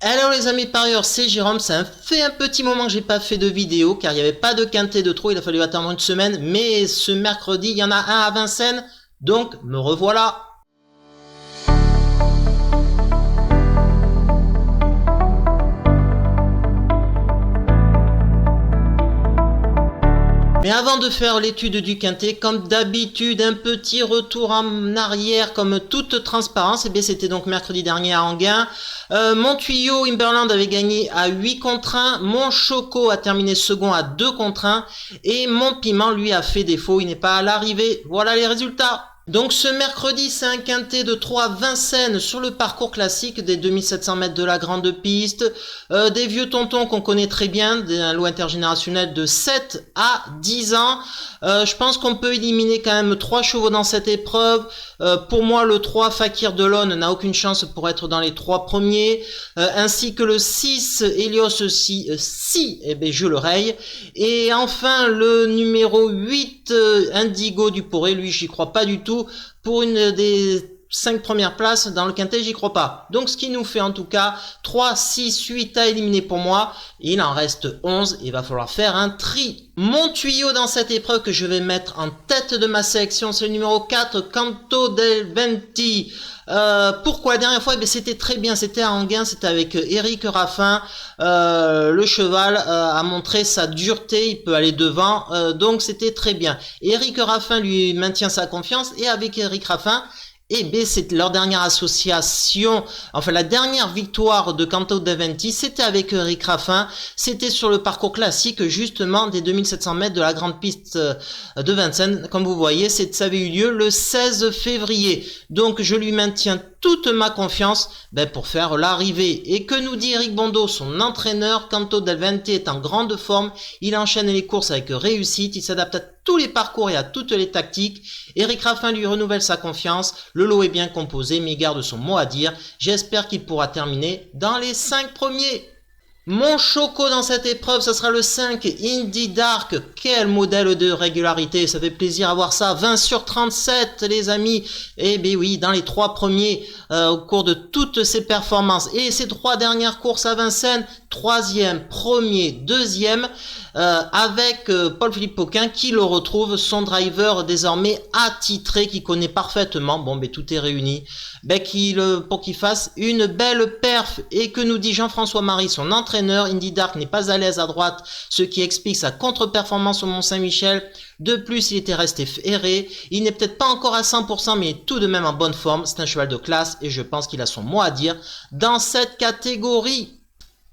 Hello les amis parieurs, c'est Jérôme, ça fait un petit moment que j'ai pas fait de vidéo car il n'y avait pas de quintet de trop, il a fallu attendre une semaine, mais ce mercredi il y en a un à Vincennes, donc me revoilà. Mais avant de faire l'étude du quintet, comme d'habitude, un petit retour en arrière comme toute transparence. Et bien c'était donc mercredi dernier à Enghien. Mon tuyau Imberland avait gagné à 8 contre 1. Mon Choco a terminé second à 2 contre 1. Et mon Piment lui a fait défaut, il n'est pas à l'arrivée. Voilà les résultats. Donc ce mercredi, c'est un quintet de 3 Vincennes sur le parcours classique des 2700 mètres de la grande piste, des vieux tontons qu'on connaît très bien, d'un lot intergénérationnel de 7 à 10 ans. Je pense qu'on peut éliminer quand même 3 chevaux dans cette épreuve. Pour moi, le 3 Fakir de l'Aune n'a aucune chance pour être dans les 3 premiers, ainsi que le 6 Helios si, eh ben je le raye. Et enfin le numéro 8 Indigo du Poré, lui j'y crois pas du tout. Pour une des 5 premières places dans le quintet, j'y crois pas. Donc ce qui nous fait en tout cas 3, 6, 8 à éliminer pour moi. Il en reste 11, il va falloir faire un tri. Mon tuyau dans cette épreuve que je vais mettre en tête de ma sélection, c'est le numéro 4, Canto del Venti. Pourquoi la dernière fois, c'était très bien, c'était à Enghien, c'était avec Eric Raffin. Le cheval a montré sa dureté, il peut aller devant, donc c'était très bien. Eric Raffin lui maintient sa confiance, et avec Eric Raffin, c'est leur dernière association, enfin la dernière victoire de Canto del Venti, c'était avec Eric Raffin, c'était sur le parcours classique justement des 2700 mètres de la grande piste de Vincennes. Comme vous voyez, ça avait eu lieu le 16 février, donc je lui maintiens toute ma confiance pour faire l'arrivée. Et que nous dit Eric Bondo, son entraîneur? Canto del Venti est en grande forme, il enchaîne les courses avec réussite, il s'adapte à tous les parcours et à toutes les tactiques. Eric Raffin lui renouvelle sa confiance, le lot est bien composé mais il garde son mot à dire. J'espère qu'il pourra terminer dans les 5 premiers. Mon Choco dans cette épreuve, ça sera le 5 Indie Dark. Quel modèle de régularité, ça fait plaisir à voir ça. 20 sur 37 les amis. Eh bien oui, dans les 3 premiers au cours de toutes ses performances. Et ses 3 dernières courses à Vincennes, 3e, 1er, 2e, avec Paul-Philippe Poquin qui le retrouve, son driver désormais attitré, qui connaît parfaitement, tout est réuni, pour qu'il fasse une belle perf. Et que nous dit Jean-François Marie, son entraîneur? Indie Dark n'est pas à l'aise à droite, ce qui explique sa contre-performance au Mont-Saint-Michel. De plus, il était resté ferré, il n'est peut-être pas encore à 100%, mais il est tout de même en bonne forme. C'est un cheval de classe et je pense qu'il a son mot à dire dans cette catégorie.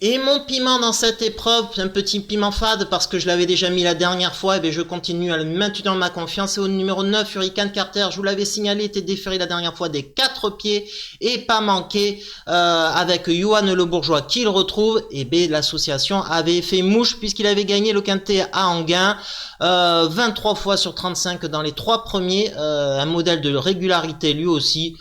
Et mon Piment dans cette épreuve, un petit piment fade parce que je l'avais déjà mis la dernière fois, et je continue à le maintenir ma confiance. C'est au numéro 9, Hurricane Carter, je vous l'avais signalé, était déféré la dernière fois des 4 pieds et pas manqué, avec Johan Le Bourgeois qui le retrouve. Et l'association avait fait mouche puisqu'il avait gagné le quintet à Enghien, 23 fois sur 35 dans les 3 premiers, un modèle de régularité lui aussi.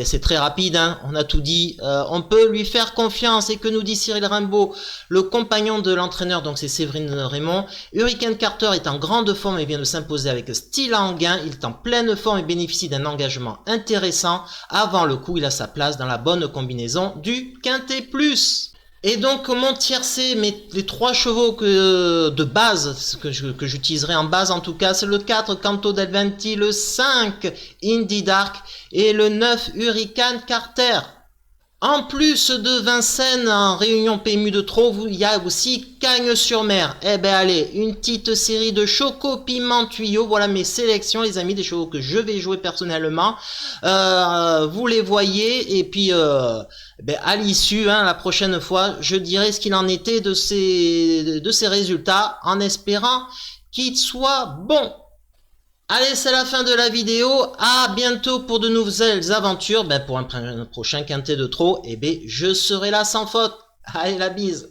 C'est très rapide, hein, on a tout dit, on peut lui faire confiance. Et que nous dit Cyril Rimbaud, le compagnon de l'entraîneur, donc c'est Séverine Raymond? Hurricane Carter est en grande forme et vient de s'imposer avec style à Enghien, il est en pleine forme et bénéficie d'un engagement intéressant. Avant le coup, il a sa place dans la bonne combinaison du Quintet Plus. Et donc mon tiercé, les 3 chevaux de base que j'utiliserai en base en tout cas, c'est le 4 Canto del Venti, le 5 Indie Dark et le 9 Hurricane Carter. En plus de Vincennes en réunion PMU de trop, il y a aussi Cagnes-sur-Mer. Allez, une petite série de Choco, Piment, Tuyau. Voilà mes sélections les amis, des chevaux que je vais jouer personnellement. Vous les voyez et puis à l'issue, la prochaine fois, je dirai ce qu'il en était de ces résultats en espérant qu'ils soient bons. Allez, c'est la fin de la vidéo, à bientôt pour de nouvelles aventures, pour un prochain quintet de trop, je serai là sans faute. Allez, la bise.